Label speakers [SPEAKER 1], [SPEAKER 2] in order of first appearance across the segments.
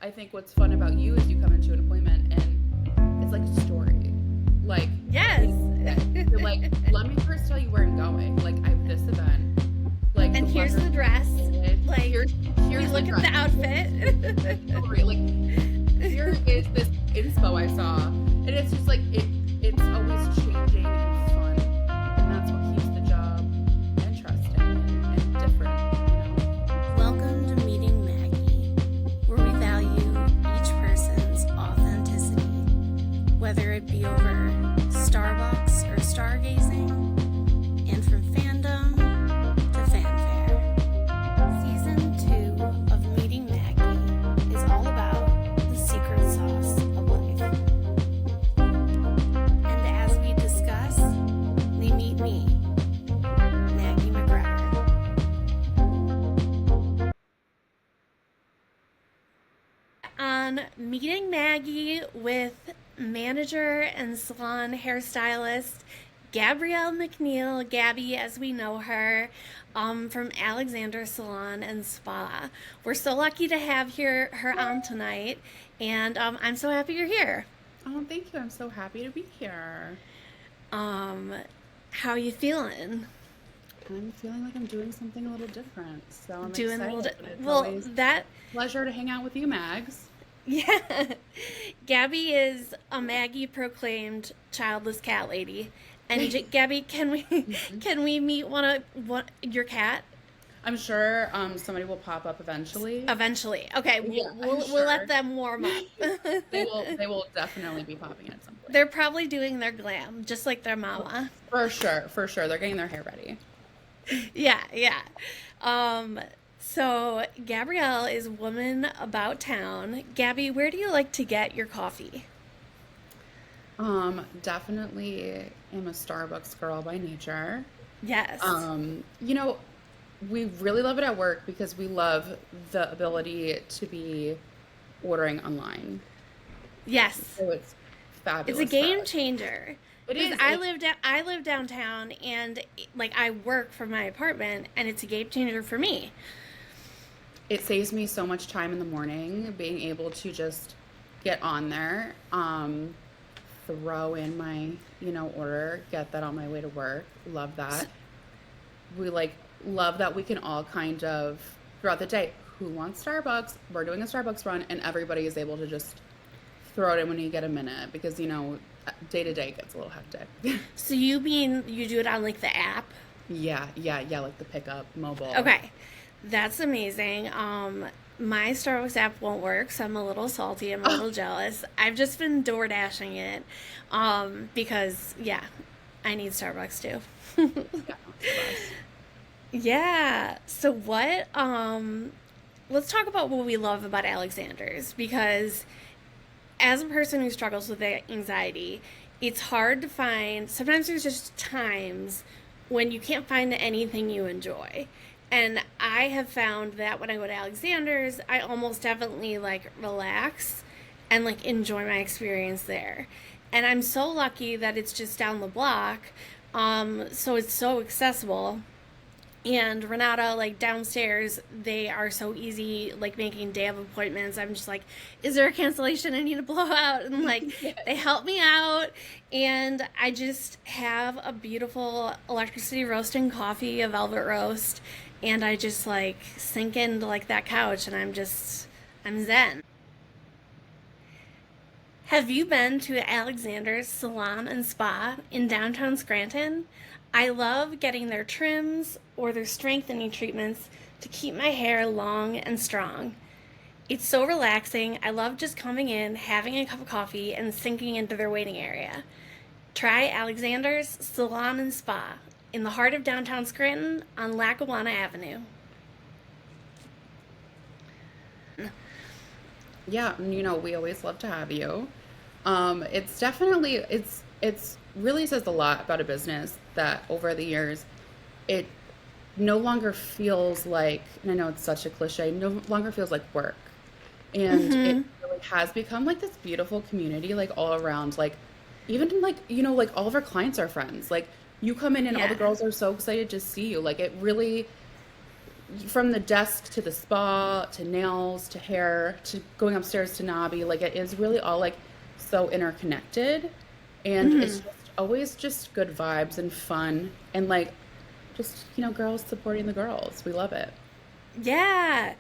[SPEAKER 1] I think what's fun about you is you come into an appointment and it's like a story. Like,
[SPEAKER 2] yes.
[SPEAKER 1] You're like, let me first tell you where I'm going. Like, I have this event. Like,
[SPEAKER 2] and here's the dress. Like,
[SPEAKER 1] here's
[SPEAKER 2] we look at the outfit.
[SPEAKER 1] Story. Like, here is this inspo I saw. And it's just like, it's always changing and fun. And that's what keeps the job interesting and different,
[SPEAKER 2] Welcome to Meeting Maggie, where we value each person's authenticity, whether it be over Starbucks or stargazing, and from fandom to fanfare. Season 2 of Meeting Maggie is all about the secret sauce of life. And as we discuss, they meet me, Maggie McNeill. On Meeting Maggie with manager and salon hairstylist Gabbie McNeill, Gabbie as we know her, from Alexander Salon and Spa. We're so lucky to have her on tonight, and I'm so happy you're here.
[SPEAKER 1] Oh, thank you. I'm so happy to be here.
[SPEAKER 2] How are you feeling?
[SPEAKER 1] I'm feeling like I'm doing something a little different, so I'm
[SPEAKER 2] Doing
[SPEAKER 1] excited.
[SPEAKER 2] a little
[SPEAKER 1] It's
[SPEAKER 2] well,
[SPEAKER 1] always
[SPEAKER 2] that
[SPEAKER 1] a pleasure to hang out with you, Mags.
[SPEAKER 2] yeah. Gabbie is a Maggie proclaimed childless cat lady. And Gabbie, can we meet one your cat?
[SPEAKER 1] I'm sure somebody will pop up eventually.
[SPEAKER 2] Eventually. Okay, we'll let them warm up.
[SPEAKER 1] They will definitely be popping in at some point.
[SPEAKER 2] They're probably doing their glam, just like their mama.
[SPEAKER 1] For sure. They're getting their hair ready.
[SPEAKER 2] Yeah. So Gabrielle is woman about town. Gabbie, where do you like to get your coffee?
[SPEAKER 1] Definitely am a Starbucks girl by nature.
[SPEAKER 2] Yes.
[SPEAKER 1] We really love it at work because we love the ability to be ordering online.
[SPEAKER 2] Yes.
[SPEAKER 1] So it's fabulous.
[SPEAKER 2] It's a game changer.
[SPEAKER 1] It is.
[SPEAKER 2] I live downtown, and like I work from my apartment, and it's a game changer for me.
[SPEAKER 1] It saves me so much time in the morning being able to just get on there, throw in my, order, get that on my way to work. Love that. We love that we can all kind of throughout the day, who wants Starbucks? We're doing a Starbucks run, and everybody is able to just throw it in when you get a minute because, day to day gets a little hectic.
[SPEAKER 2] So you mean you do it on like the app?
[SPEAKER 1] Yeah, like the pickup mobile.
[SPEAKER 2] Okay. That's amazing. My Starbucks app won't work, so I'm a little salty. I'm a little jealous. I've just been door dashing it because, I need Starbucks too. Yeah. So what, let's talk about what we love about Alexander's, because as a person who struggles with anxiety, it's hard to find, sometimes there's just times when you can't find anything you enjoy. And I have found that when I go to Alexander's, I almost definitely relax and enjoy my experience there. And I'm so lucky that it's just down the block. So it's so accessible. And Renata, downstairs, they are so easy, making day of appointments. I'm just is there a cancellation I need to blow out? And, they help me out. And I just have a beautiful electricity roasting coffee, a velvet roast. And I just, sink into, that couch, and I'm zen. Have you been to Alexander's Salon and Spa in downtown Scranton? I love getting their trims or their strengthening treatments to keep my hair long and strong. It's so relaxing. I love just coming in, having a cup of coffee, and sinking into their waiting area. Try Alexander's Salon and Spa in the heart of downtown Scranton on Lackawanna Avenue.
[SPEAKER 1] Yeah, we always love to have you. It's definitely, it's really says a lot about a business that over the years, it no longer feels like, and I know it's such a cliche, no longer feels like work. And it really has become this beautiful community, all around, even all of our clients are friends. You come in and all the girls are so excited to see you. It really, from the desk to the spa to nails to hair to going upstairs to Nobby, like it is really all like so interconnected, and it's just always just good vibes and fun and like just girls supporting the girls. We love it.
[SPEAKER 2] Yeah.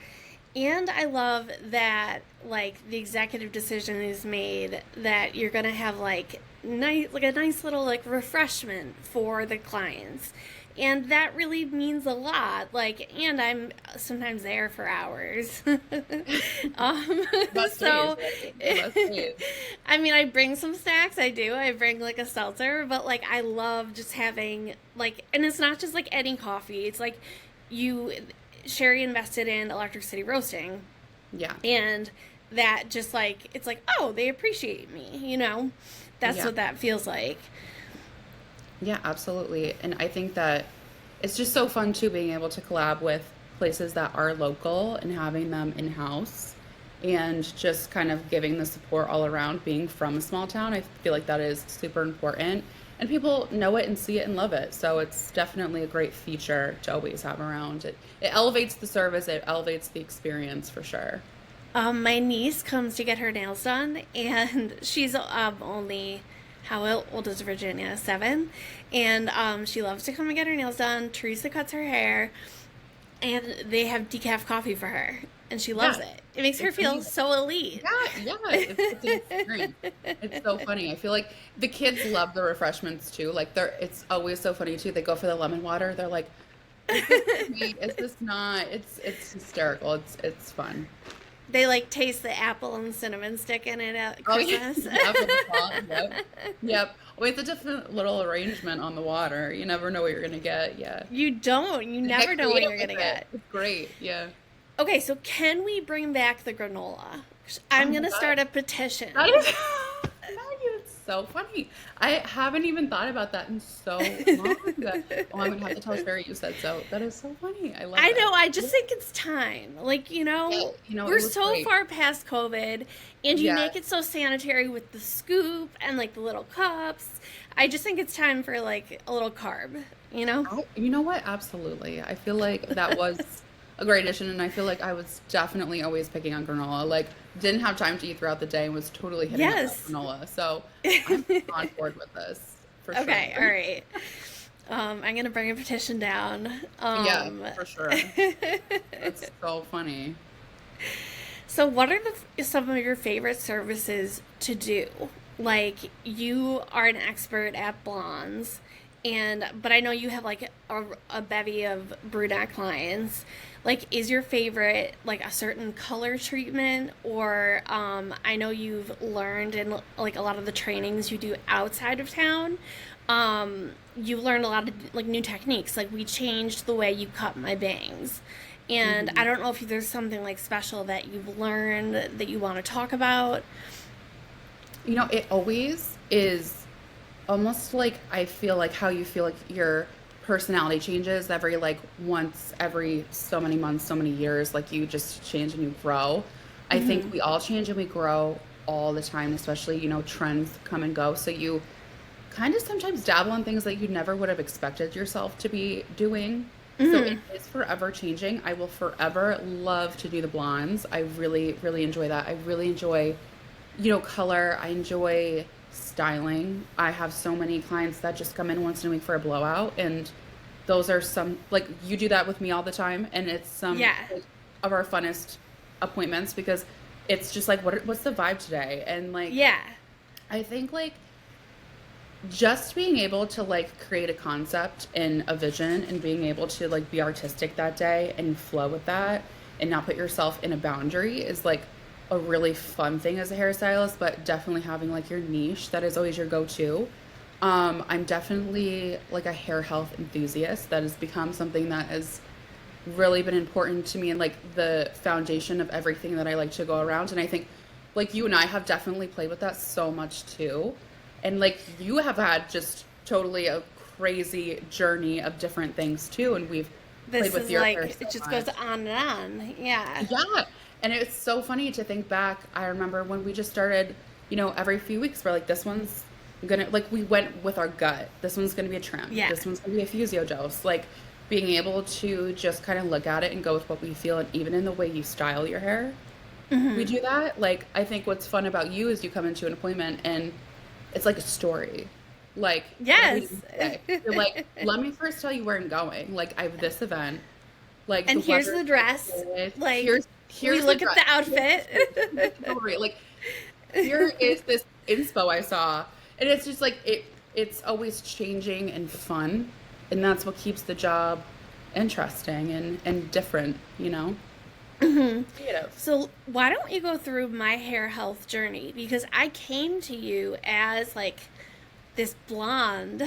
[SPEAKER 2] And I love that like the executive decision is made that you're gonna have like a nice little like refreshment for the clients. And that really means a lot. Like, and I'm sometimes there for hours. um,
[SPEAKER 1] Best days,
[SPEAKER 2] so,
[SPEAKER 1] right? The best days.
[SPEAKER 2] I mean, I bring some snacks. I do. I bring like a seltzer, but like I love just having like, and it's not just like any coffee. It's like you, Sherry invested in Electric City Roasting,
[SPEAKER 1] Yeah.
[SPEAKER 2] and that just like it's like, oh, they appreciate me. That's
[SPEAKER 1] Yeah.
[SPEAKER 2] what that feels like.
[SPEAKER 1] Yeah, absolutely. And I think that it's just so fun too being able to collab with places that are local and having them in-house and just kind of giving the support all around being from a small town. I feel like that is super important. And people know it and see it and love it. So it's definitely a great feature to always have around. It elevates the service, it elevates the experience for sure.
[SPEAKER 2] My niece comes to get her nails done, and she's only, how old is Virginia? 7. And she loves to come and get her nails done. Teresa cuts her hair, and they have decaf coffee for her, and she loves
[SPEAKER 1] Yeah.
[SPEAKER 2] it. It makes her
[SPEAKER 1] It's
[SPEAKER 2] feel
[SPEAKER 1] amazing.
[SPEAKER 2] so elite.
[SPEAKER 1] Yeah, it's an experience. It's so funny. I feel like the kids love the refreshments too. Like it's always so funny too. They go for the lemon water. They're like, "Is this sweet? Is this not?" It's hysterical. It's fun.
[SPEAKER 2] They like taste the apple and cinnamon stick in it at
[SPEAKER 1] Oh yeah,
[SPEAKER 2] Christmas.
[SPEAKER 1] yep, with the salt, yep, yep. With a different little arrangement on the water, you never know what you're gonna get. Yeah,
[SPEAKER 2] You don't. You
[SPEAKER 1] they
[SPEAKER 2] never
[SPEAKER 1] get
[SPEAKER 2] know what
[SPEAKER 1] creative
[SPEAKER 2] you're
[SPEAKER 1] with
[SPEAKER 2] gonna
[SPEAKER 1] it.
[SPEAKER 2] get.
[SPEAKER 1] It's great. Yeah.
[SPEAKER 2] Okay, so can we bring back the granola?
[SPEAKER 1] Oh
[SPEAKER 2] I'm
[SPEAKER 1] my
[SPEAKER 2] gonna start
[SPEAKER 1] God.
[SPEAKER 2] a petition.
[SPEAKER 1] That is, Maggie, that's so funny. I haven't even thought about that in so long. Oh, I'm gonna have to tell Sherry you said so. That is so funny. I love
[SPEAKER 2] I
[SPEAKER 1] it.
[SPEAKER 2] know, I just think it's time. Like,
[SPEAKER 1] Yeah, it
[SPEAKER 2] we're
[SPEAKER 1] was
[SPEAKER 2] so
[SPEAKER 1] great.
[SPEAKER 2] far past COVID, and you
[SPEAKER 1] Yeah.
[SPEAKER 2] make it so sanitary with the scoop and like the little cups. I just think it's time for like a little carb.
[SPEAKER 1] You know what? Absolutely. I feel like that was a great addition, and I feel like I was definitely always picking on granola. Like, didn't have time to eat throughout the day and was totally hitting up that
[SPEAKER 2] Yes.
[SPEAKER 1] granola. So I'm on board with this for
[SPEAKER 2] Okay, all
[SPEAKER 1] sure.
[SPEAKER 2] right. I'm gonna bring a petition down.
[SPEAKER 1] Yeah, for sure. That's so funny.
[SPEAKER 2] So, what are some of your favorite services to do? Like, you are an expert at blondes, but I know you have like a bevy of brunette clients. Like, is your favorite like a certain color treatment, or I know you've learned in like a lot of the trainings you do outside of town. You've learned a lot of like new techniques. Like, we changed the way you cut my bangs. And I
[SPEAKER 1] Mhm.
[SPEAKER 2] don't know if there's something like special that you've learned that you want to talk about.
[SPEAKER 1] It always is almost like I feel like how you feel like your personality changes every like once every so many months, so many years, like you just change and you grow. I think we all change and we grow all the time, especially, trends come and go. So you kind of sometimes dabble in things that you never would have expected yourself to be doing. So it is forever changing. I will forever love to do the blondes. I really, really enjoy that. I really enjoy, color. I enjoy styling. I have so many clients that just come in once in a week for a blowout, and those are some like you do that with me all the time, and it's some
[SPEAKER 2] Yeah.
[SPEAKER 1] like, of our funnest appointments because it's just like what's the vibe today? And like
[SPEAKER 2] Yeah.
[SPEAKER 1] I think like just being able to like create a concept and a vision and being able to like be artistic that day and flow with that and not put yourself in a boundary is like a really fun thing as a hairstylist, but definitely having like your niche that is always your go-to. I'm definitely like a hair health enthusiast. That has become something that has really been important to me and like the foundation of everything that I like to go around. And I think like you and I have definitely played with that so much too. And like you have had just totally a crazy journey of different things too. And we've played
[SPEAKER 2] This
[SPEAKER 1] with
[SPEAKER 2] is
[SPEAKER 1] your
[SPEAKER 2] like,
[SPEAKER 1] hair so
[SPEAKER 2] it just
[SPEAKER 1] much.
[SPEAKER 2] goes on and on. Yeah.
[SPEAKER 1] Yeah. And it's so funny to think back. I remember when we just started, every few weeks we're like, this one's gonna, like, we went with our gut. This one's gonna be a trim.
[SPEAKER 2] Yeah.
[SPEAKER 1] This one's gonna be a physio dose. Like, being able to just kind of look at it and go with what we feel, and even in the way you style your hair, we
[SPEAKER 2] Hmm.
[SPEAKER 1] do that. Like, I think what's fun about you is you come into an appointment and it's like a story. Like, what are we
[SPEAKER 2] Yes.
[SPEAKER 1] doing today? You're like, let me first tell you where I'm going. Like, I have this event. Like, the
[SPEAKER 2] And here's
[SPEAKER 1] weather
[SPEAKER 2] the
[SPEAKER 1] is really
[SPEAKER 2] dress.
[SPEAKER 1] good.
[SPEAKER 2] Like, we
[SPEAKER 1] Here's the
[SPEAKER 2] look at
[SPEAKER 1] dress.
[SPEAKER 2] the
[SPEAKER 1] Here's the
[SPEAKER 2] outfit.
[SPEAKER 1] shoes. Here's the jewelry. Like, here is this inspo I saw. And it's just like it's always changing and fun. And that's what keeps the job interesting and different, you know? Creative.
[SPEAKER 2] So why don't you go through my hair health journey? Because I came to you as like this blonde.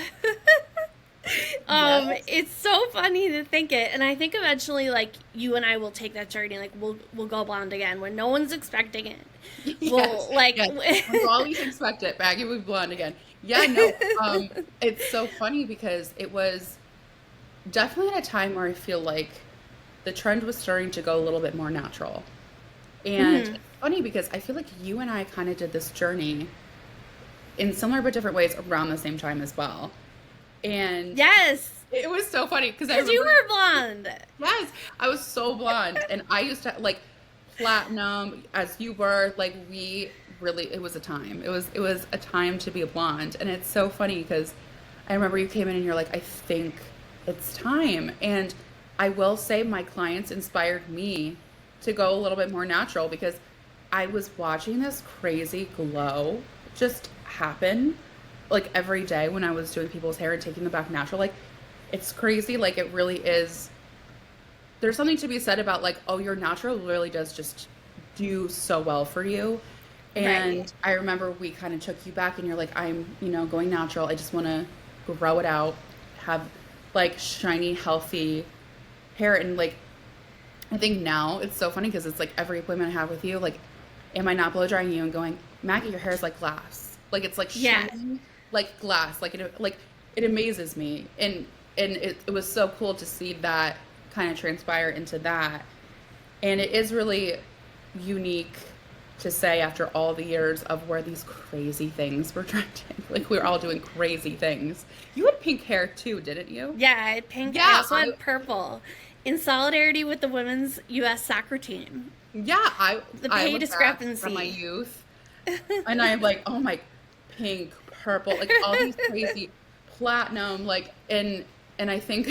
[SPEAKER 1] Yes.
[SPEAKER 2] It's so funny to think it, and I think eventually, like you and I will take that journey. Like we'll go blonde again when no one's expecting it.
[SPEAKER 1] Yes.
[SPEAKER 2] We'll like,
[SPEAKER 1] Yes. When you always expect it, Maggie will be blonde again. Yeah, no. It's so funny because it was definitely at a time where I feel like the trend was starting to go a little bit more natural. And
[SPEAKER 2] Mhm.
[SPEAKER 1] it's funny because I feel like you and I kind of did this journey in similar but different ways around the same time as well. And
[SPEAKER 2] Yes,
[SPEAKER 1] it was so funny because I
[SPEAKER 2] because you
[SPEAKER 1] remember,
[SPEAKER 2] were blonde.
[SPEAKER 1] yes, I was so blonde and I used to like platinum as you were, like we really, it was a time. It was a time to be a blonde. And it's so funny because I remember you came in and you're like, I think it's time. And I will say my clients inspired me to go a little bit more natural because I was watching this crazy glow just happen like every day when I was doing people's hair and taking them back natural. Like it's crazy. Like it really is. There's something to be said about like, oh, your natural really does just do so well for you.
[SPEAKER 2] Right.
[SPEAKER 1] And I remember we kind of took you back and you're like, I'm going natural. I just want to grow it out, have like shiny, healthy hair. And like, I think now it's so funny because it's like every appointment I have with you, like, am I not blow drying you and going, Maggie, your hair is like glass. Like it's like
[SPEAKER 2] Yeah.
[SPEAKER 1] shining like glass. Like it amazes me. And it was so cool to see that kind of transpire into that. And it is really unique to say after all the years of where these crazy things were trending. Like we were all doing crazy things. You had pink hair too, didn't you?
[SPEAKER 2] Yeah, I had pink. I
[SPEAKER 1] Yeah,
[SPEAKER 2] also had purple, in solidarity with the women's U.S. soccer team.
[SPEAKER 1] yeah,
[SPEAKER 2] The
[SPEAKER 1] I
[SPEAKER 2] pay
[SPEAKER 1] look back from my
[SPEAKER 2] discrepancy.
[SPEAKER 1] youth and I'm like, oh my, pink, purple, like all these crazy platinum, like and I think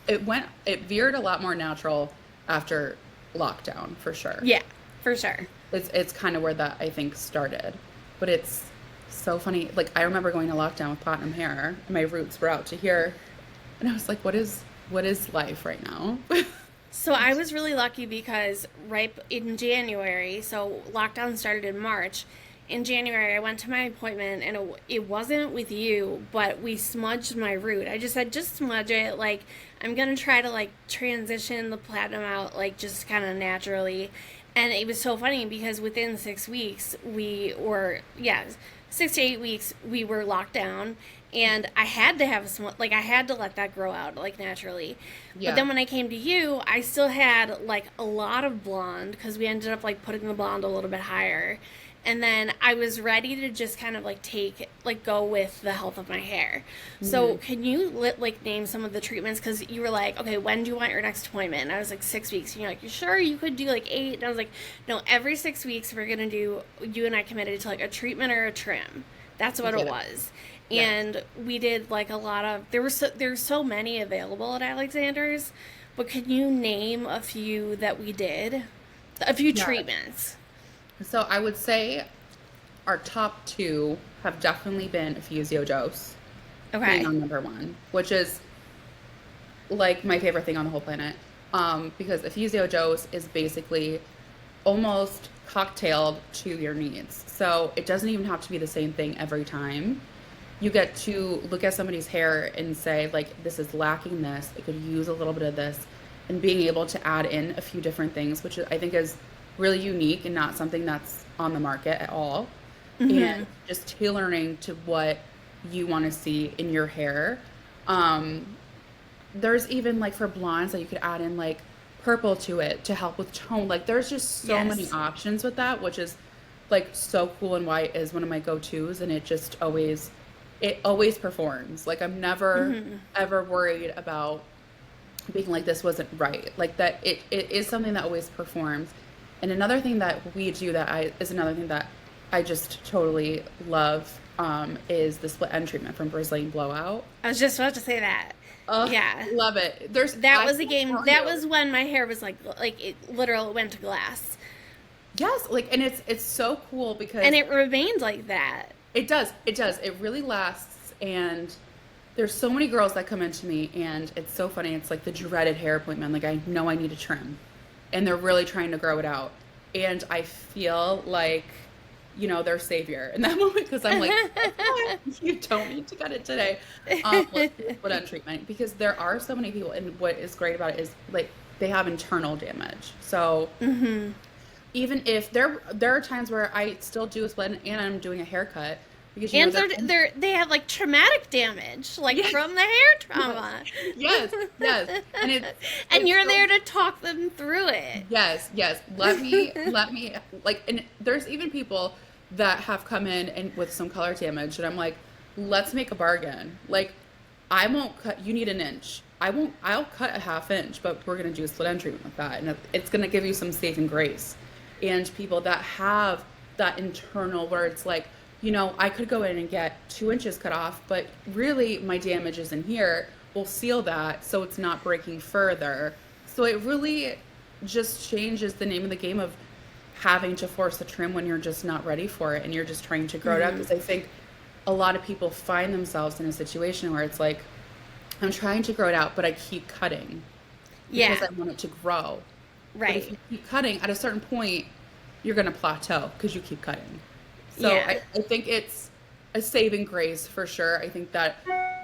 [SPEAKER 1] it veered a lot more natural after lockdown for sure.
[SPEAKER 2] Yeah, for sure.
[SPEAKER 1] It's kind of where that I think started. But it's so funny. Like I remember going to lockdown with platinum hair, and my roots were out to here, and I was like, what is life right now?
[SPEAKER 2] So I was really lucky because right in January, so lockdown started in March. In January, I went to my appointment and it wasn't with you, but we smudged my root. I just said, just smudge it. Like, I'm going to try to like transition the platinum out, like, just kind of naturally. And it was so funny because within 6 weeks, yeah, 6 to 8 weeks, we were locked down. And I had to have some, like, I had to let that grow out, like, naturally. But
[SPEAKER 1] Yeah.
[SPEAKER 2] then when I came to you, I still had, like, a lot of blonde because we ended up, like, putting the blonde a little bit higher. And then I was ready to just kind of, like, go with the health of my hair. So,
[SPEAKER 1] Mhm.
[SPEAKER 2] can you, like, name some of the treatments? Because you were like, okay, when do you want your next appointment? And I was like, 6 weeks. And you're like, you sure you could do, like, 8? And I was like, no, every 6 weeks we're going to do, you and I committed to, like, a treatment or a trim. That's what it
[SPEAKER 1] Get it.
[SPEAKER 2] was.
[SPEAKER 1] Yes.
[SPEAKER 2] And we did like a lot of there's so many available at Alexander's, but can you name a few that we did? A few
[SPEAKER 1] Yeah.
[SPEAKER 2] treatments.
[SPEAKER 1] So I would say our top two have definitely been Effusio Dose being
[SPEAKER 2] Okay.
[SPEAKER 1] on number one, which is like my favorite thing on the whole planet. Because Effusio Dose is basically almost cocktailed to your needs. So it doesn't even have to be the same thing every time. You get to look at somebody's hair and say, like, this is lacking this. It could use a little bit of this. And being able to add in a few different things, which I think is really unique and not something that's on the market at all.
[SPEAKER 2] Mm-hmm.
[SPEAKER 1] And just tailoring to what you want to see in your hair. Um, there's even like for blondes that you could add in like purple to it to help with tone. Like there's just so many
[SPEAKER 2] Yes.
[SPEAKER 1] options with that, which is like so cool and why it is one of my go-tos and it always performs. Like I'm never
[SPEAKER 2] Mm-hmm.
[SPEAKER 1] ever worried about being like this wasn't right. Like that it is something that always performs. And another thing that we do that I is another thing that I just totally love is the split end treatment from Brazilian Blowout.
[SPEAKER 2] I was just about to say that. Yeah.
[SPEAKER 1] Love it. There's
[SPEAKER 2] That
[SPEAKER 1] I
[SPEAKER 2] was a
[SPEAKER 1] can't
[SPEAKER 2] game.
[SPEAKER 1] tell
[SPEAKER 2] That
[SPEAKER 1] you.
[SPEAKER 2] was when my hair was like it literally went to glass.
[SPEAKER 1] Yes, like and it's so cool because
[SPEAKER 2] And it remained like that.
[SPEAKER 1] it does. It does. It really lasts. And there's so many girls that come into me, and it's so funny. It's like the dreaded hair appointment. Like, I know I need a trim, and they're really trying to grow it out. And I feel like, their savior in that moment because I'm like, you don't need to cut it today. Let's do a split end treatment because there are so many people. And what is great about it is, like, they have internal damage. So, even if there are times where I still do a split and I'm doing a haircut because
[SPEAKER 2] And they have like traumatic damage, like
[SPEAKER 1] yes,
[SPEAKER 2] from the hair trauma.
[SPEAKER 1] yes, yes, and
[SPEAKER 2] And
[SPEAKER 1] it's
[SPEAKER 2] you're
[SPEAKER 1] so,
[SPEAKER 2] there to talk them through it.
[SPEAKER 1] yes. Let me like, and there's even people that have come in and with some color damage, and I'm like, let's make a bargain. Like, I won't cut. You need an inch. I'll cut a half inch, but we're gonna do a split end treatment with that, and it's gonna give you some saving grace. And people that have that internal where it's like, I could go in and get 2 inches cut off, but really my damage is in here. We'll seal that so it's not breaking further. So it really just changes the name of the game of having to force a trim when you're just not ready for it and you're just trying to grow it out. Because I think a lot of people find themselves in a situation where it's like, I'm trying to grow it out, but I keep cutting because I want it to grow. But if
[SPEAKER 2] Right.
[SPEAKER 1] you keep cutting, at a certain point, you're going to plateau because you keep cutting. So
[SPEAKER 2] Yeah.
[SPEAKER 1] I think it's a saving grace for sure. I think that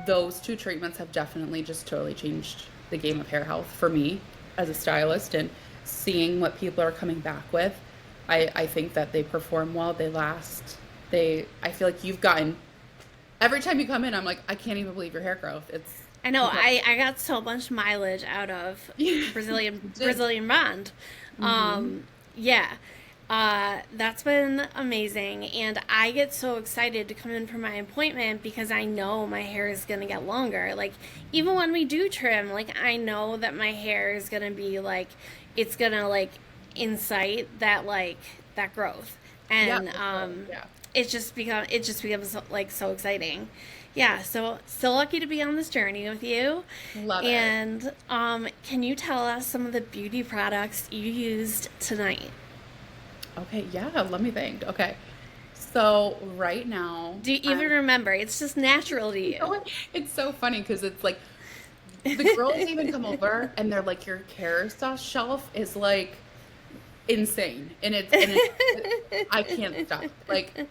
[SPEAKER 1] those two treatments have definitely just totally changed the game of hair health for me as a stylist, and seeing what people are coming back with. I think that they perform well, they last. I feel like you've gotten, every time you come in, I'm like, I can't even believe your hair growth. It's
[SPEAKER 2] I know.
[SPEAKER 1] incredible.
[SPEAKER 2] I got so much mileage out of
[SPEAKER 1] You did.
[SPEAKER 2] Brazilian Bond. Yeah. That's been amazing, and I get so excited to come in for my appointment because I know my hair is gonna get longer. Like, even when we do trim, like, I know that my hair is gonna be like, it's gonna like incite that growth,
[SPEAKER 1] Yeah,
[SPEAKER 2] and
[SPEAKER 1] for sure. Yeah.
[SPEAKER 2] it just becomes like so exciting. Yeah, so still lucky to be on this journey with you.
[SPEAKER 1] Love it.
[SPEAKER 2] And can you tell us some of the beauty products you used tonight?
[SPEAKER 1] Okay, yeah, let me think. Okay. So right now,
[SPEAKER 2] Do you even remember? It's just natural to you.
[SPEAKER 1] it's so funny because it's like the girls even come over and they're like, your carousel shelf is like insane, and I can't stop, like,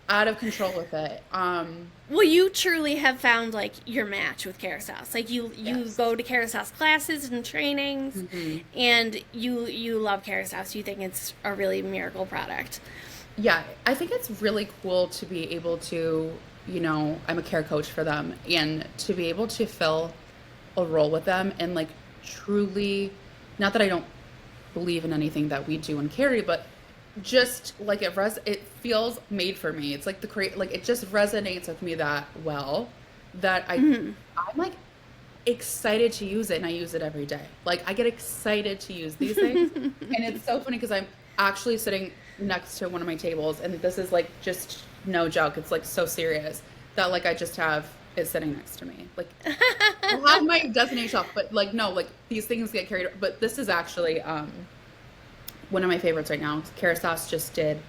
[SPEAKER 1] out of control with it.
[SPEAKER 2] Well, you truly have found like your match with Carousels. Like you
[SPEAKER 1] Yes.
[SPEAKER 2] go to Carousels classes and trainings, and you love Carousels. You think it's a really miracle product.
[SPEAKER 1] Yeah, I think it's really cool to be able to, I'm a care coach for them, and to be able to fill a role with them and like truly, not that I don't believe in anything that we do and carry, but just like it feels made for me. It's like like it just resonates with me that well that I'm like excited to use it, and I use it every day. Like, I get excited to use these things, and it's so funny because I'm actually sitting next to one of my tables, and this is like just no joke. It's like so serious that like I just have it sitting next to me. Like, I have my designated shelf, but like no, like these things get carried. But this is actually one of my favorites right now. Kerastase just did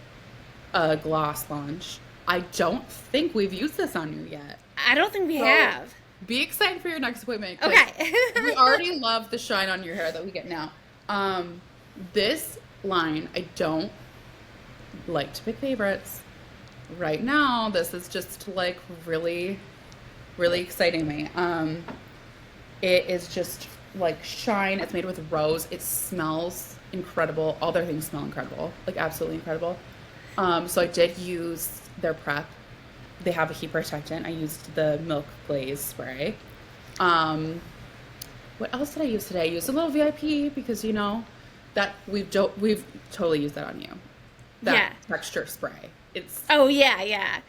[SPEAKER 1] a gloss launch. I don't think we've used this on you yet.
[SPEAKER 2] I don't think we
[SPEAKER 1] So
[SPEAKER 2] have.
[SPEAKER 1] be excited for your next appointment. 'Cause
[SPEAKER 2] Okay.
[SPEAKER 1] we already love the shine on your hair that we get now. This line, I don't like to pick favorites. Right now, this is just like really, really exciting me. It is just like shine. It's made with rose. It smells incredible. All their things smell incredible, like absolutely incredible. So I did use their prep. They have a heat protectant. I used the milk glaze spray. What else did I use today? I used a little VIP because that we've totally used that on you. That
[SPEAKER 2] Yeah.
[SPEAKER 1] texture spray. It's
[SPEAKER 2] Oh yeah, yeah.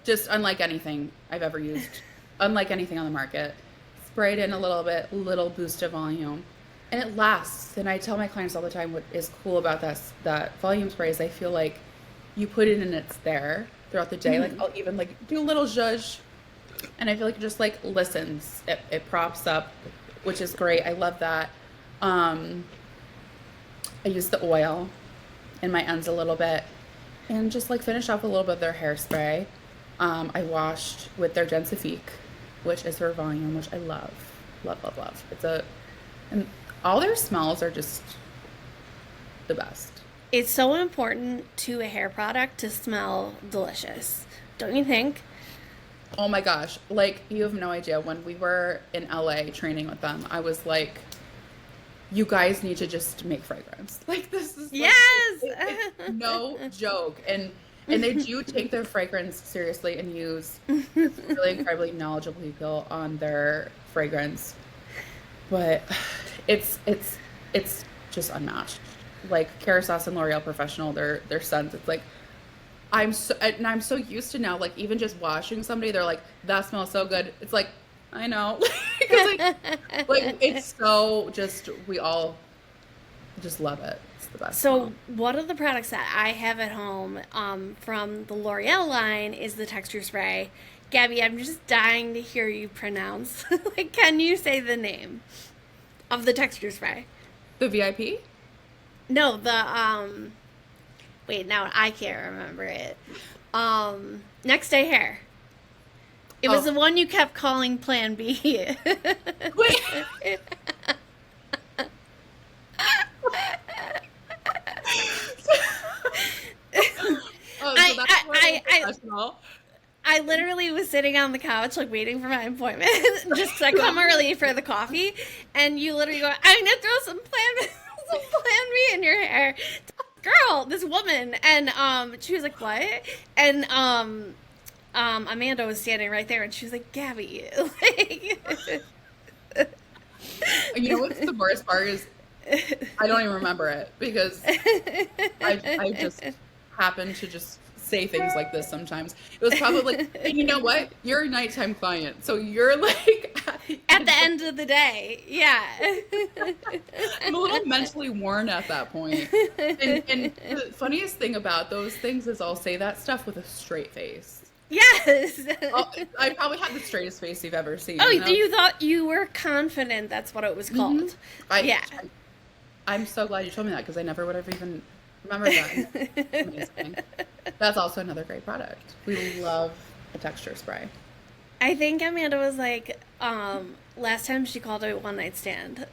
[SPEAKER 1] just unlike anything I've ever used, unlike anything on the market. sprayed in a little boost of volume, and it lasts. And I tell my clients all the time what is cool about that volume spray is I feel like you put it and it's there throughout the day. Like I'll even like do a little zhuzh, and I feel like it just like listens. It props up, which is great. I love that. I use the oil in my ends a little bit and just like finish off a little bit of their hairspray. I washed with their Densifique, which is their volume, which I love. Love, love, love. And all their smells are just the best.
[SPEAKER 2] It's so important to a hair product to smell delicious, don't you think?
[SPEAKER 1] Oh my gosh. Like, you have no idea. When we were in LA training with them, I was like, you guys need to just make fragrance. Like, this is like,
[SPEAKER 2] Yes!
[SPEAKER 1] it's no joke. And they do take their fragrance seriously and use really incredibly knowledgeable people on their fragrance. But it's just unmatched. Like Kérastase and L'Oreal Professional, their scents. It's like I'm so used to now. Like even just washing somebody, they're like, that smells so good. It's like I know, like it's so just we all just love it. It's the best.
[SPEAKER 2] So
[SPEAKER 1] smell.
[SPEAKER 2] one of the products that I have at home from the L'Oreal line is the texture spray. Gabbie, I'm just dying to hear you pronounce. Like, can you say the name of the texture spray?
[SPEAKER 1] The VIP.
[SPEAKER 2] No, the wait, now I can't remember it. Next Day Hair. It was the one you kept calling Plan B.
[SPEAKER 1] Wait.
[SPEAKER 2] I literally was sitting on the couch, like, waiting for my appointment, just 'cause I come early for the coffee, and you literally go, I'm gonna throw some Plan B in your hair. Girl, this woman, and she was like, what? And Amanda was standing right there, and she was like, Gabbie, like...
[SPEAKER 1] You know what's the worst part is I don't even remember it because I just happen to just say things like this sometimes. It was probably like, and you know what? You're a nighttime client, so you're like
[SPEAKER 2] at the end of the day, yeah.
[SPEAKER 1] I'm a little mentally worn at that point. And the funniest thing about those things is I'll say that stuff with a straight face.
[SPEAKER 2] Yes.
[SPEAKER 1] I probably had the straightest face you've ever seen.
[SPEAKER 2] Oh, you thought you were confident that's what it was called.
[SPEAKER 1] Mm-hmm. I'm so glad you told me that because I never would have even remembered that. Amazing. That's also another great product. We love a texture spray.
[SPEAKER 2] I think Amanda was like, last time she called it a one night stand, or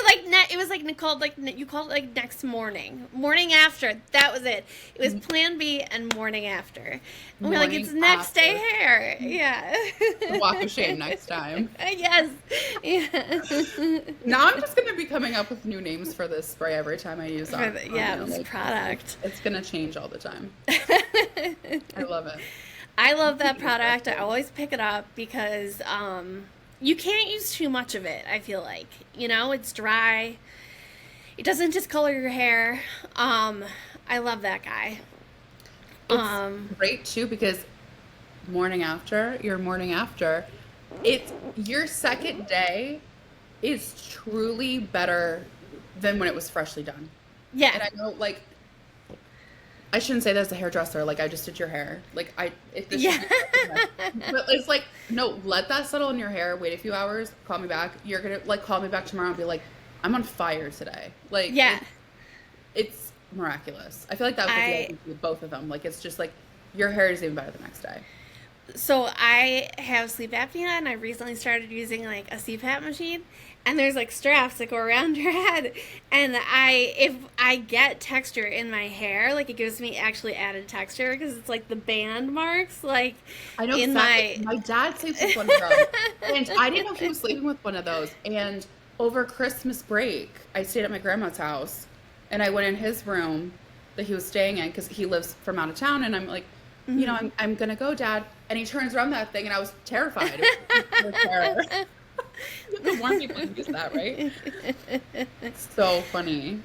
[SPEAKER 2] like it was like called like you called it like next morning, morning after. That was it. It was Plan B and morning after. And we're like, it's next day hair. Yeah.
[SPEAKER 1] Walk of shame next time.
[SPEAKER 2] Yes. Yeah.
[SPEAKER 1] Now I'm just gonna be coming up with new names for this spray every time I use it.
[SPEAKER 2] This product.
[SPEAKER 1] It's gonna change all the time. I love it.
[SPEAKER 2] I love that product. I always pick it up because you can't use too much of it, I feel like. You know, it's dry. It doesn't discolor your hair. I love that guy.
[SPEAKER 1] It's great, too, because morning after, it's your second day is truly better than when it was freshly done.
[SPEAKER 2] Yeah.
[SPEAKER 1] And I know, like, I shouldn't say that as a hairdresser. Like, I just did your hair. Like, but it's like, no, let that settle in your hair. Wait a few hours. Call me back. You're going to, like, call me back tomorrow and be like, I'm on fire today. Like,
[SPEAKER 2] yeah.
[SPEAKER 1] It's miraculous. I feel like that would be with both of them. Like, it's just like, your hair is even better the next day.
[SPEAKER 2] So I have sleep apnea, and I recently started using, like, a CPAP machine. And there's like straps that go around your head, and if I get texture in my hair, like it gives me actually added texture because it's like the band marks, like
[SPEAKER 1] I know
[SPEAKER 2] in
[SPEAKER 1] exactly. My dad sleeps with one of those, and I didn't know he was sleeping with one of those. And over Christmas break, I stayed at my grandma's house, and I went in his room that he was staying in because he lives from out of town, and I'm like, you know, I'm gonna go, Dad, and he turns around that thing, and I was terrified. It was terror. You have to warn people to use that, right? It's so funny.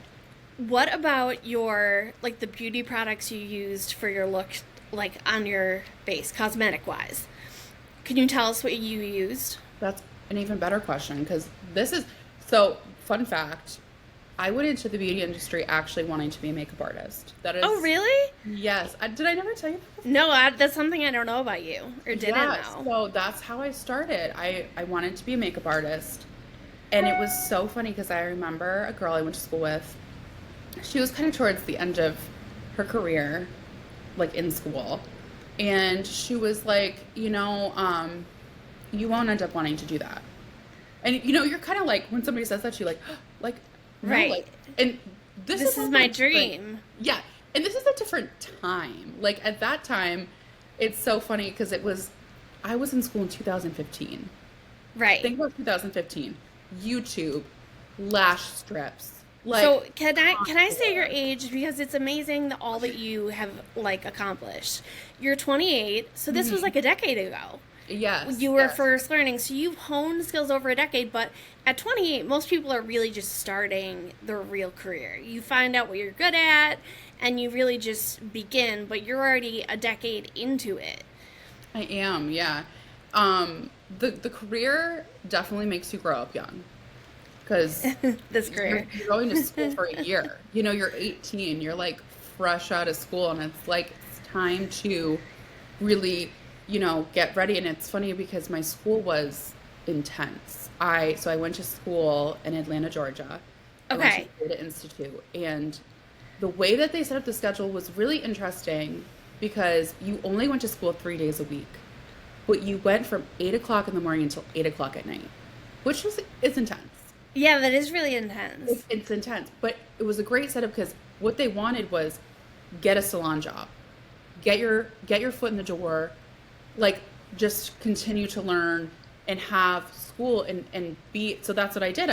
[SPEAKER 2] What about your, like, the beauty products you used for your look, like, on your face, cosmetic-wise? Can you tell us what you used?
[SPEAKER 1] That's an even better question because this is so fun fact. I went into the beauty industry actually wanting to be a makeup artist. That
[SPEAKER 2] Oh,
[SPEAKER 1] is,
[SPEAKER 2] really?
[SPEAKER 1] yes. Did I never tell you that before?
[SPEAKER 2] No, that's something I don't know about you or didn't
[SPEAKER 1] Yeah,
[SPEAKER 2] know.
[SPEAKER 1] so that's how I started. I wanted to be a makeup artist. And it was so funny because I remember a girl I went to school with. She was kind of towards the end of her career, like in school. And she was like, you won't end up wanting to do that. And you're kind of like when somebody says that, you're like, no,
[SPEAKER 2] Right.
[SPEAKER 1] like, and this
[SPEAKER 2] This
[SPEAKER 1] is
[SPEAKER 2] is
[SPEAKER 1] also
[SPEAKER 2] my
[SPEAKER 1] a different,
[SPEAKER 2] dream.
[SPEAKER 1] yeah, and this is a different time. Like at that time, it's so funny because I was in school in 2015.
[SPEAKER 2] Right.
[SPEAKER 1] Think about 2015, YouTube, lash strips, like
[SPEAKER 2] So can I say your
[SPEAKER 1] contour.
[SPEAKER 2] age because it's amazing that all that you have like accomplished. You're 28, so this was
[SPEAKER 1] Hmm.
[SPEAKER 2] like a decade ago.
[SPEAKER 1] Yes,
[SPEAKER 2] You were
[SPEAKER 1] yes,
[SPEAKER 2] first learning, so you've honed skills over a decade, but at 28, most people are really just starting their real career. You find out what you're good at and you really just begin, but you're already a decade into it.
[SPEAKER 1] I am. Yeah, the career definitely makes you grow up young because
[SPEAKER 2] This
[SPEAKER 1] you're
[SPEAKER 2] career.
[SPEAKER 1] you're going to school for a year. You're 18, you're like fresh out of school, and it's like it's time to really, get ready. And it's funny because my school was intense. I went to school in Atlanta, Georgia. I went to
[SPEAKER 2] Okay.
[SPEAKER 1] the Data Institute, and the way that they set up the schedule was really interesting because you only went to school 3 days a week, but you went from 8 o'clock in the morning until 8 o'clock at night, which was it's intense.
[SPEAKER 2] Yeah, that is really
[SPEAKER 1] It's,
[SPEAKER 2] intense.
[SPEAKER 1] it's intense, but it was a great setup because what they wanted was get a salon job, get your foot in the door, like just continue to learn and have school and be. So that's what I did.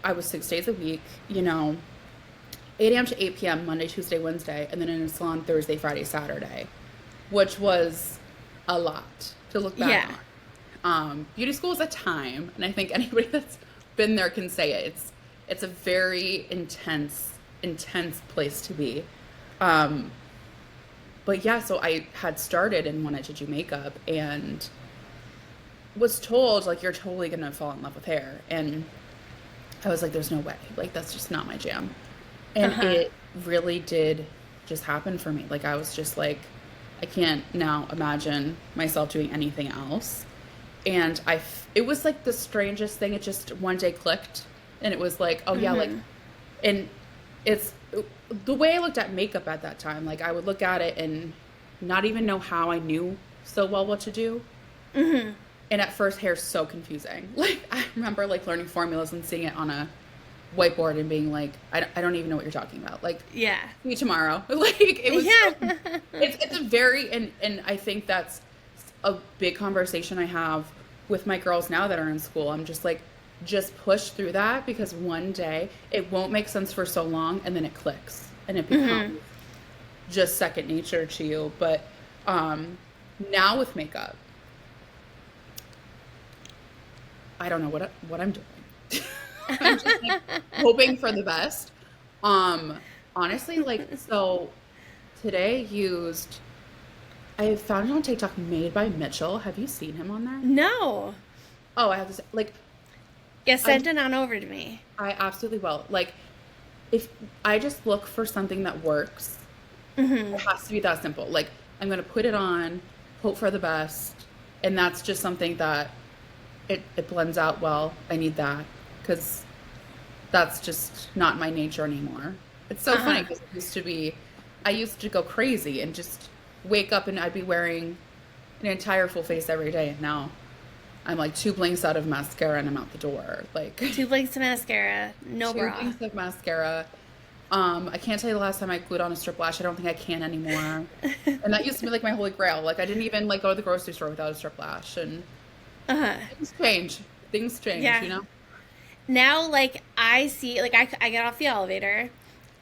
[SPEAKER 1] I was 6 days a week, 8 a.m. to 8 p.m. Monday, Tuesday, Wednesday, and then in a salon Thursday, Friday, Saturday, which was a lot to look back
[SPEAKER 2] Yeah.
[SPEAKER 1] on. Beauty school is a time, and I think anybody that's been there can say it. It's a very intense place to be. Um, but yeah, so I had started and wanted to do makeup and was told like you're totally gonna fall in love with hair, and I was like, there's no way, like that's just not my jam. And
[SPEAKER 2] Uh-huh.
[SPEAKER 1] it really did just happen for me. Like I was just like, I can't now imagine myself doing anything else. And it was like the strangest thing. It just one day clicked, and it was like, oh yeah, like,
[SPEAKER 2] Mhm.
[SPEAKER 1] and it's the way I looked at makeup at that time. Like I would look at it and not even know how I knew so well what to do.
[SPEAKER 2] Mhm.
[SPEAKER 1] And at first, hair's so confusing. Like I remember like learning formulas and seeing it on a whiteboard and being like, I don't even know what you're talking about. Like,
[SPEAKER 2] Yeah.
[SPEAKER 1] see you tomorrow. Like it was so,
[SPEAKER 2] Yeah.
[SPEAKER 1] it's a very and I think that's a big conversation I have with my girls now that are in school. I'm just like, just push through that because one day it won't make sense for so long and then it clicks and it
[SPEAKER 2] Mhm.
[SPEAKER 1] becomes just second nature to you. But now with makeup, I don't know what I'm doing. I'm just like hoping for the best. Um, honestly, like so today used I found it on TikTok made by Mitchell. Have you seen him on there?
[SPEAKER 2] No.
[SPEAKER 1] Oh, I have to say, like
[SPEAKER 2] Yeah,
[SPEAKER 1] I
[SPEAKER 2] send it on over to me.
[SPEAKER 1] I absolutely will. Like if I just look for something that works, it
[SPEAKER 2] Mhm.
[SPEAKER 1] has to be that simple. Like I'm gonna put it on, hope for the best, and that's just something that it blends out well. I need that because that's just not my nature anymore. It's so funny
[SPEAKER 2] Uh-huh.
[SPEAKER 1] because I used to go crazy and just wake up and I'd be wearing an entire full face every day. And now I'm like two blinks out of mascara and I'm out the door. Like
[SPEAKER 2] Two blinks of mascara, no
[SPEAKER 1] two
[SPEAKER 2] bra.
[SPEAKER 1] blinks of mascara. I can't tell you the last time I glued on a strip lash. I don't think I can anymore. And that used to be like my holy grail. Like I didn't even like go to the grocery store without a strip lash. And
[SPEAKER 2] Uh-huh.
[SPEAKER 1] things change. Things change,
[SPEAKER 2] Yeah. Now, like, I see, like, I get off the elevator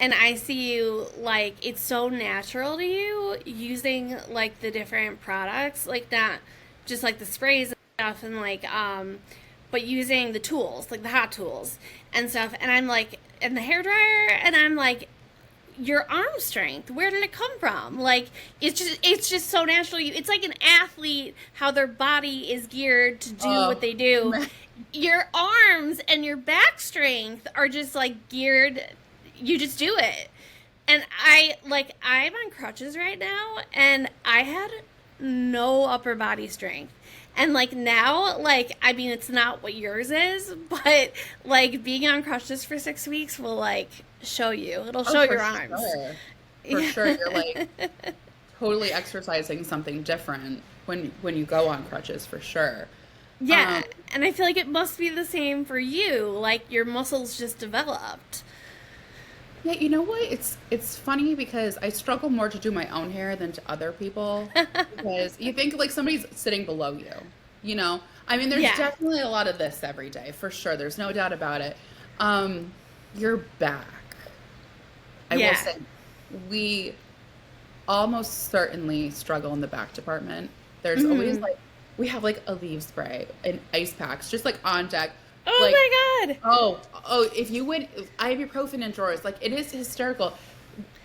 [SPEAKER 2] and I see you, like, it's so natural to you using, like, the different products, like, not just, like, the sprays and stuff and, like, but using the tools, like, the hot tools and stuff. And I'm like, and the hair dryer, and I'm like, your arm strength, where did it come from? Like, it's just so natural. It's like an athlete, how their body is geared to do what they do.
[SPEAKER 1] man.
[SPEAKER 2] Your arms and your back strength are just like geared, you just do it. And I'm on crutches right now, and I had no upper body strength. And like now, like, I mean, it's not what yours is, but like being on crutches for 6 weeks will like show you. It'll
[SPEAKER 1] Oh,
[SPEAKER 2] show
[SPEAKER 1] for
[SPEAKER 2] your arms.
[SPEAKER 1] sure. For
[SPEAKER 2] Yeah.
[SPEAKER 1] sure, you're like totally exercising something different when you go on crutches, for sure.
[SPEAKER 2] Yeah,
[SPEAKER 1] Um,
[SPEAKER 2] and I feel like it must be the same for you. Like your muscles just developed.
[SPEAKER 1] yeah, you know what? It's funny because I struggle more to do my own hair than to other people because you think like somebody's sitting below you, you know? I mean, there's
[SPEAKER 2] Yeah.
[SPEAKER 1] definitely a lot of this every day, for sure. There's no doubt about it. Your back. I will
[SPEAKER 2] Yeah.
[SPEAKER 1] say we almost certainly struggle in the back department. There's always
[SPEAKER 2] Hmm.
[SPEAKER 1] like we have like a leave spray and ice packs just like on deck.
[SPEAKER 2] Oh
[SPEAKER 1] Like
[SPEAKER 2] my god.
[SPEAKER 1] if you went I have ibuprofen in drawers. Like it is hysterical.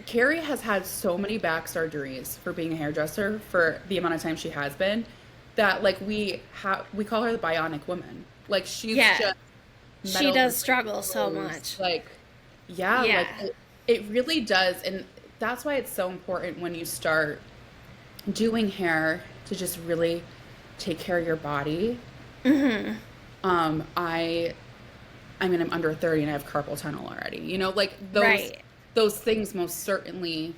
[SPEAKER 1] Carrie has had so many back surgeries for being a hairdresser for the amount of time she has been that like we call her the bionic woman. Like she's
[SPEAKER 2] Yeah.
[SPEAKER 1] just
[SPEAKER 2] She
[SPEAKER 1] metal
[SPEAKER 2] does
[SPEAKER 1] and
[SPEAKER 2] struggle so
[SPEAKER 1] bones.
[SPEAKER 2] much.
[SPEAKER 1] Like yeah, like
[SPEAKER 2] Yeah.
[SPEAKER 1] it really does. And that's why it's so important when you start doing hair to just really take care of your body.
[SPEAKER 2] Hmm.
[SPEAKER 1] I mean I'm under 30 and I have carpal tunnel already. You know, like
[SPEAKER 2] Right.
[SPEAKER 1] those things most certainly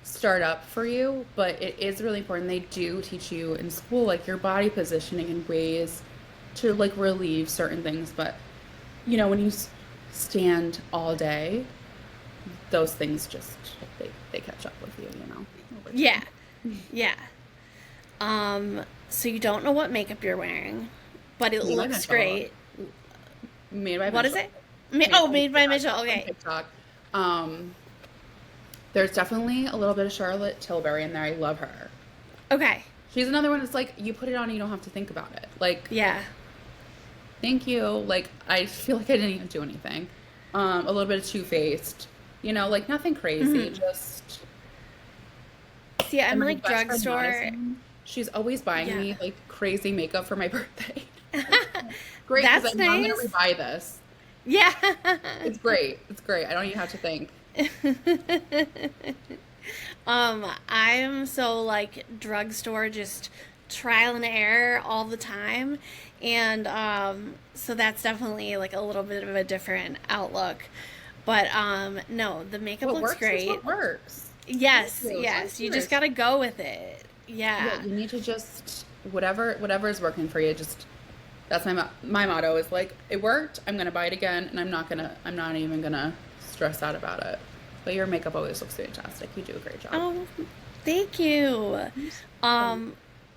[SPEAKER 1] start up for you, but it is really important. They do teach you in school like your body positioning and ways to like relieve certain things, but you know, when you stand all day, those things just they catch up with you, you know, over
[SPEAKER 2] Yeah.
[SPEAKER 1] time.
[SPEAKER 2] Yeah. So you don't know what makeup you're wearing, but it
[SPEAKER 1] Made by
[SPEAKER 2] looks
[SPEAKER 1] Mitchell.
[SPEAKER 2] great.
[SPEAKER 1] Made by
[SPEAKER 2] What is
[SPEAKER 1] Mitchell.
[SPEAKER 2] it?
[SPEAKER 1] Made
[SPEAKER 2] Oh,
[SPEAKER 1] on
[SPEAKER 2] made by
[SPEAKER 1] TikTok.
[SPEAKER 2] Mitchell.
[SPEAKER 1] On
[SPEAKER 2] Okay.
[SPEAKER 1] TikTok. Um, there's definitely a little bit of Charlotte Tilbury in there. I love her.
[SPEAKER 2] Okay.
[SPEAKER 1] She's another one that's like you put it on and you don't have to think about it. Like,
[SPEAKER 2] Yeah.
[SPEAKER 1] thank you. Like, I feel like I didn't even do anything. A little bit of Too Faced. You know, like nothing crazy.
[SPEAKER 2] Hmm.
[SPEAKER 1] Just
[SPEAKER 2] See, I'm
[SPEAKER 1] and my
[SPEAKER 2] like
[SPEAKER 1] best friend
[SPEAKER 2] drugstore.
[SPEAKER 1] Madison, she's always buying
[SPEAKER 2] Yeah.
[SPEAKER 1] me like crazy makeup for my birthday. Great, because
[SPEAKER 2] That's
[SPEAKER 1] I know I'm gonna
[SPEAKER 2] nice.
[SPEAKER 1] rebuy this.
[SPEAKER 2] Yeah.
[SPEAKER 1] It's great. It's great. I don't even have to think.
[SPEAKER 2] I'm so like drugstore, just trial and error all the time. And so that's definitely like a little bit of a different outlook. But no, the makeup
[SPEAKER 1] What
[SPEAKER 2] looks
[SPEAKER 1] works is
[SPEAKER 2] great.
[SPEAKER 1] what works. Thank
[SPEAKER 2] Yes,
[SPEAKER 1] you. So
[SPEAKER 2] yes. You just
[SPEAKER 1] serious.
[SPEAKER 2] gotta go with it.
[SPEAKER 1] Yeah,
[SPEAKER 2] Yeah.
[SPEAKER 1] you need to just whatever is working for you. Just that's my motto is like it worked. I'm gonna buy it again, and I'm not even gonna stress out about it. But your makeup always looks fantastic. You do a great job.
[SPEAKER 2] Oh, thank you.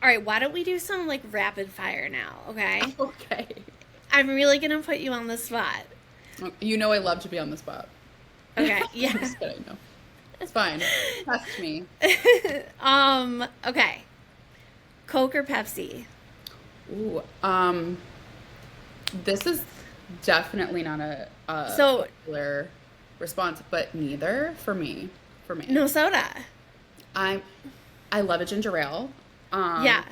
[SPEAKER 2] All right, why don't we do some like rapid fire now, okay?
[SPEAKER 1] Okay.
[SPEAKER 2] I'm really gonna put you on the spot.
[SPEAKER 1] You know I love to be on the spot.
[SPEAKER 2] Okay,
[SPEAKER 1] I'm
[SPEAKER 2] yeah.
[SPEAKER 1] just kidding. No, it's fine. Test me.
[SPEAKER 2] Okay. Coke or Pepsi?
[SPEAKER 1] Ooh, this is definitely not a
[SPEAKER 2] So,
[SPEAKER 1] popular response, but neither for me. For me,
[SPEAKER 2] no soda.
[SPEAKER 1] I'm I love a ginger ale.
[SPEAKER 2] Yeah.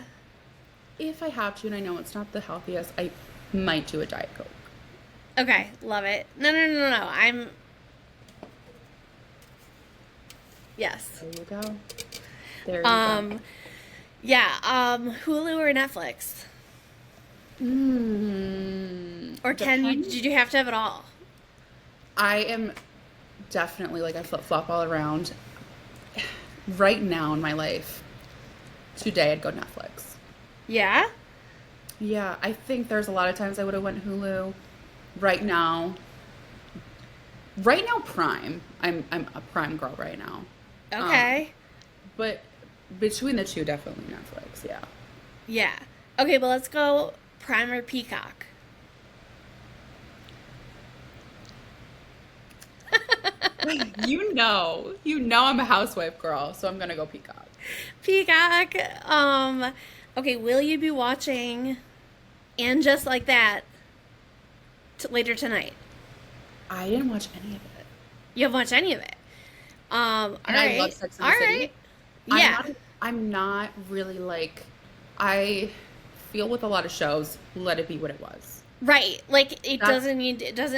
[SPEAKER 1] If I have to, and I know it's not the healthiest, I might do a Diet Coke.
[SPEAKER 2] Okay, love it. No. Yes.
[SPEAKER 1] There you go. There you go.
[SPEAKER 2] Yeah, Hulu or Netflix? Or
[SPEAKER 1] Depends.
[SPEAKER 2] did you have to have it all?
[SPEAKER 1] I am definitely like I flip flop all around. Right now in my life, today I'd go Netflix.
[SPEAKER 2] Yeah?
[SPEAKER 1] Yeah, I think there's a lot of times I would have went Hulu. Right now, Prime. I'm a Prime girl right now.
[SPEAKER 2] Okay.
[SPEAKER 1] But between the two, definitely Netflix. Yeah.
[SPEAKER 2] Yeah. Okay, but let's go Prime or Peacock.
[SPEAKER 1] You know I'm a housewife girl, so I'm gonna go Peacock.
[SPEAKER 2] Peacock. Okay, will you be watching And Just Like That later tonight?
[SPEAKER 1] I didn't watch any of it.
[SPEAKER 2] You haven't watched any of it. All
[SPEAKER 1] And I love
[SPEAKER 2] right.
[SPEAKER 1] Sex
[SPEAKER 2] All
[SPEAKER 1] and the
[SPEAKER 2] right.
[SPEAKER 1] City. I'm
[SPEAKER 2] Yeah.
[SPEAKER 1] not I'm not really like I feel with a lot of shows, let it be what it was.
[SPEAKER 2] Right. Like
[SPEAKER 1] That's
[SPEAKER 2] it doesn't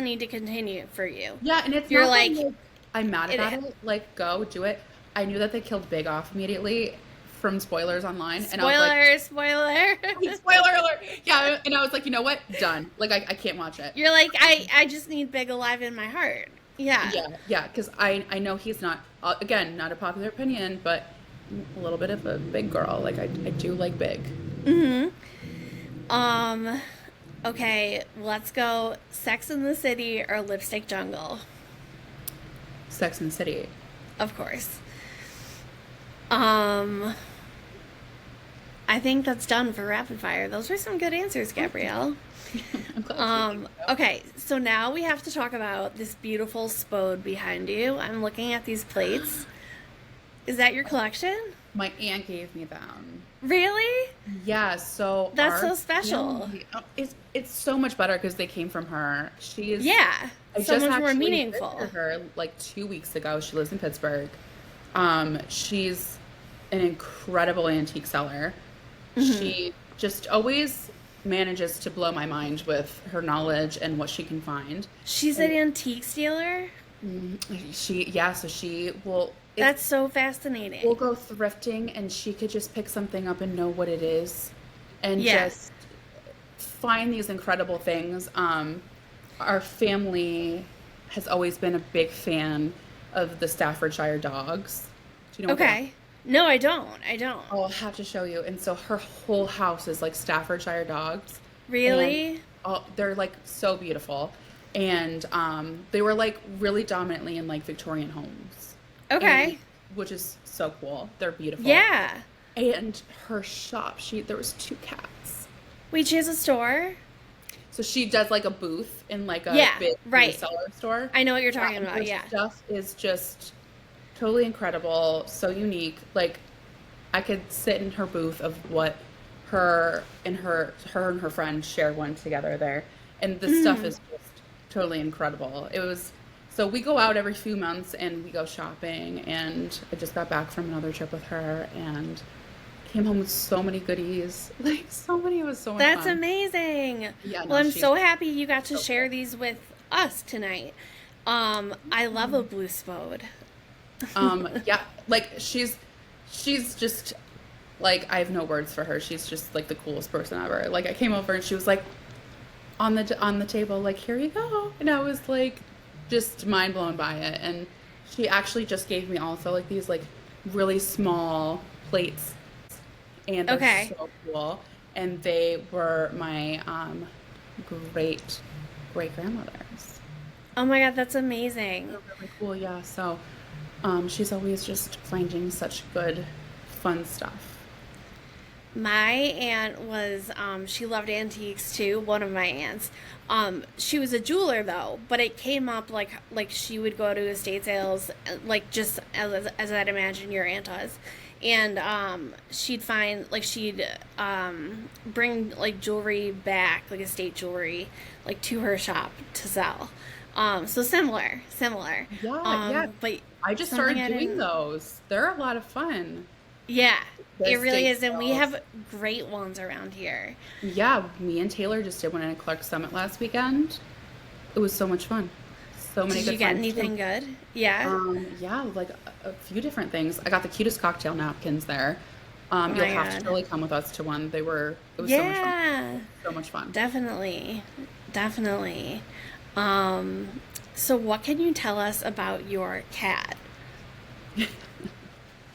[SPEAKER 2] need to continue for you.
[SPEAKER 1] yeah, and it's
[SPEAKER 2] You're
[SPEAKER 1] not that
[SPEAKER 2] like
[SPEAKER 1] like I'm mad about
[SPEAKER 2] it
[SPEAKER 1] it. Like, go do it. I knew that they killed Big off immediately from spoilers online, and I was like,
[SPEAKER 2] spoiler.
[SPEAKER 1] spoiler alert. Yeah, and I was like, you know what? Done. Like, I can't watch it.
[SPEAKER 2] You're like I just need Big alive in my heart. Yeah.
[SPEAKER 1] Yeah, because I know he's not again not a popular opinion, but a little bit of a big girl. Like I do like Big.
[SPEAKER 2] Mhm. Um okay, let's go Sex in the City or Lipstick Jungle.
[SPEAKER 1] Sex and the City.
[SPEAKER 2] Of course. Um I think that's done for rapid fire. Those were some good answers, Gabrielle.
[SPEAKER 1] I'm glad you think so.
[SPEAKER 2] Okay, so now we have to talk about this beautiful spode behind you. I'm looking at these plates. Is that your collection?
[SPEAKER 1] My aunt gave me them.
[SPEAKER 2] Really?
[SPEAKER 1] Yeah, so
[SPEAKER 2] That's
[SPEAKER 1] our
[SPEAKER 2] so special.
[SPEAKER 1] family- it's so much better because they came from her. She's
[SPEAKER 2] Yeah,
[SPEAKER 1] I
[SPEAKER 2] so
[SPEAKER 1] just
[SPEAKER 2] much more
[SPEAKER 1] actually
[SPEAKER 2] meaningful.
[SPEAKER 1] visited her like 2 weeks ago. She lives in Pittsburgh. She's an incredible antique seller. She just always manages to blow my mind with her knowledge and what she can find.
[SPEAKER 2] She's an
[SPEAKER 1] And
[SPEAKER 2] antique dealer?
[SPEAKER 1] so she will.
[SPEAKER 2] That's so
[SPEAKER 1] We'll
[SPEAKER 2] fascinating.
[SPEAKER 1] go thrifting, and she could just pick something up and know what it is, and
[SPEAKER 2] Yeah.
[SPEAKER 1] just find these incredible things. Our family has always been a big fan of the Staffordshire dogs. Do you know what they are?
[SPEAKER 2] Okay. No, I don't. I don't.
[SPEAKER 1] Oh, I'll have to show you. And so her whole house is like Staffordshire dogs. And
[SPEAKER 2] Really?
[SPEAKER 1] they're like so beautiful. And they were like really dominantly in like Victorian homes. And
[SPEAKER 2] Okay.
[SPEAKER 1] which is so cool. They're beautiful.
[SPEAKER 2] Yeah.
[SPEAKER 1] And her shop, there was two cats.
[SPEAKER 2] Wait, she has a store?
[SPEAKER 1] So she does like a booth in like a
[SPEAKER 2] Yeah,
[SPEAKER 1] big
[SPEAKER 2] right.
[SPEAKER 1] reseller store.
[SPEAKER 2] I know what you're talking
[SPEAKER 1] And
[SPEAKER 2] about.
[SPEAKER 1] her
[SPEAKER 2] Yeah.
[SPEAKER 1] stuff is just totally incredible, so unique. Like I could sit in her booth of what her and her friend share one together there, and the stuff is just totally incredible. It was so we go out every few months and we go shopping, and I just got back from another trip with her and came home with so many goodies, like so many. It was so much
[SPEAKER 2] That's
[SPEAKER 1] fun.
[SPEAKER 2] amazing.
[SPEAKER 1] Yeah,
[SPEAKER 2] Well,
[SPEAKER 1] no,
[SPEAKER 2] I'm
[SPEAKER 1] she's
[SPEAKER 2] so happy you got to
[SPEAKER 1] so
[SPEAKER 2] share
[SPEAKER 1] cool.
[SPEAKER 2] these with us tonight. I love a blue spode.
[SPEAKER 1] Yeah, like she's just like I have no words for her. She's just like the coolest person ever. Like I came over and she was like on the table, like here you go, and I was like just mind blown by it. And she actually just gave me also like these like really small plates, and they're
[SPEAKER 2] Okay.
[SPEAKER 1] so cool. And they were my great great grandmother's.
[SPEAKER 2] Oh my God, that's amazing.
[SPEAKER 1] They're really cool, yeah. So she's always just finding such good, fun stuff.
[SPEAKER 2] My aunt was, she loved antiques too, one of my aunts. She was a jeweler though, but it came up like she would go to estate sales, like just as I'd imagine your aunt does. And she'd find, like, she'd bring, like, jewelry back, like estate jewelry, like, to her shop to sell. So similar.
[SPEAKER 1] Yeah.
[SPEAKER 2] But
[SPEAKER 1] I just
[SPEAKER 2] something
[SPEAKER 1] started
[SPEAKER 2] I
[SPEAKER 1] doing
[SPEAKER 2] didn't.
[SPEAKER 1] those. They're a lot of fun.
[SPEAKER 2] Yeah,
[SPEAKER 1] The
[SPEAKER 2] it really
[SPEAKER 1] estate
[SPEAKER 2] is, and we
[SPEAKER 1] sales.
[SPEAKER 2] have great ones around here.
[SPEAKER 1] Yeah, me and Taylor just did one at Clark Summit last weekend. It was so much fun. So many
[SPEAKER 2] Did you
[SPEAKER 1] good
[SPEAKER 2] get
[SPEAKER 1] friends
[SPEAKER 2] anything
[SPEAKER 1] too.
[SPEAKER 2] good? Yeah.
[SPEAKER 1] Yeah, like a few different things. I got the cutest cocktail napkins there.
[SPEAKER 2] Oh
[SPEAKER 1] You'll
[SPEAKER 2] my
[SPEAKER 1] have to
[SPEAKER 2] God.
[SPEAKER 1] totally come with us to one. It was so much fun.
[SPEAKER 2] Yeah,
[SPEAKER 1] So much fun.
[SPEAKER 2] definitely. Definitely. So what can you tell us about your cat?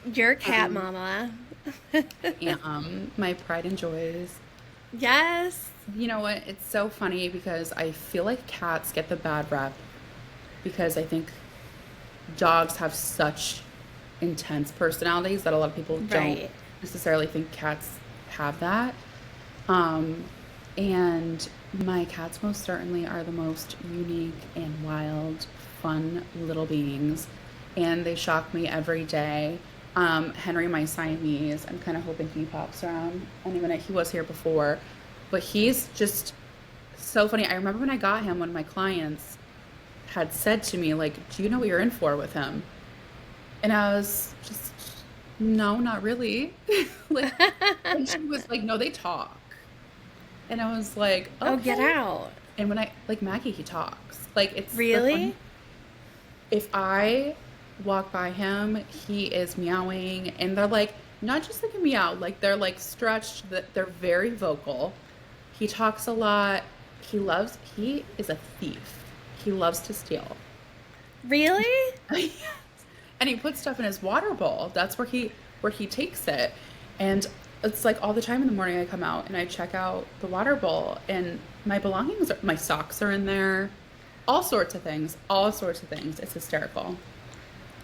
[SPEAKER 2] Your cat
[SPEAKER 1] Um,
[SPEAKER 2] mama.
[SPEAKER 1] and, my pride and joys.
[SPEAKER 2] Yes.
[SPEAKER 1] You know what? It's so funny because I feel like cats get the bad rep because I think dogs have such intense personalities that a lot of people don't
[SPEAKER 2] Right.
[SPEAKER 1] necessarily think cats have that. Um, and my cats most certainly are the most unique and wild, fun little beings, and they shock me every day. Henry, my Siamese, I'm kind of hoping he pops around any minute. He was here before, but he's just so funny. I remember when I got him, one of my clients had said to me, like, "Do you know what you're in for with him?" And I was just, no, not really. Like, and she was like, no, they talk. And I was like,
[SPEAKER 2] Oh, get
[SPEAKER 1] okay.
[SPEAKER 2] out.
[SPEAKER 1] And when I, like Maggie, he talks. Like, it's the
[SPEAKER 2] Really?
[SPEAKER 1] fun. If I walk by him, he is meowing. And they're like, not just like a meow, like they're like stretched, that they're very vocal. He talks a lot. He is a thief. He loves to steal.
[SPEAKER 2] Really?
[SPEAKER 1] And he puts stuff in his water bowl. That's where he takes it. And it's like all the time in the morning I come out and I check out the water bowl and my socks are in there. All sorts of things. All sorts of things. It's hysterical.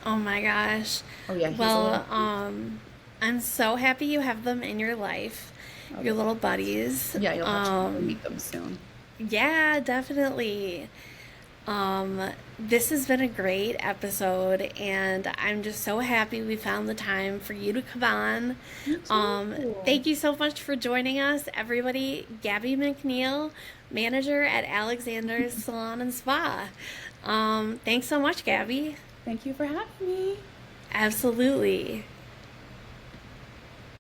[SPEAKER 2] Oh my gosh.
[SPEAKER 1] Oh yeah, he's a little
[SPEAKER 2] Well, I'm so happy you have them in your life,
[SPEAKER 1] oh,
[SPEAKER 2] your little buddies.
[SPEAKER 1] yeah, you'll have to meet them soon.
[SPEAKER 2] Yeah, definitely. This has been a great episode, and I'm just so happy we found the time for you to come on.
[SPEAKER 1] Me too.
[SPEAKER 2] Thank you so much for joining us, everybody. Gabbie McNeill, manager at Alexander's Salon and Spa. Thanks so much, Gabbie.
[SPEAKER 1] Thank you for having me.
[SPEAKER 2] Absolutely.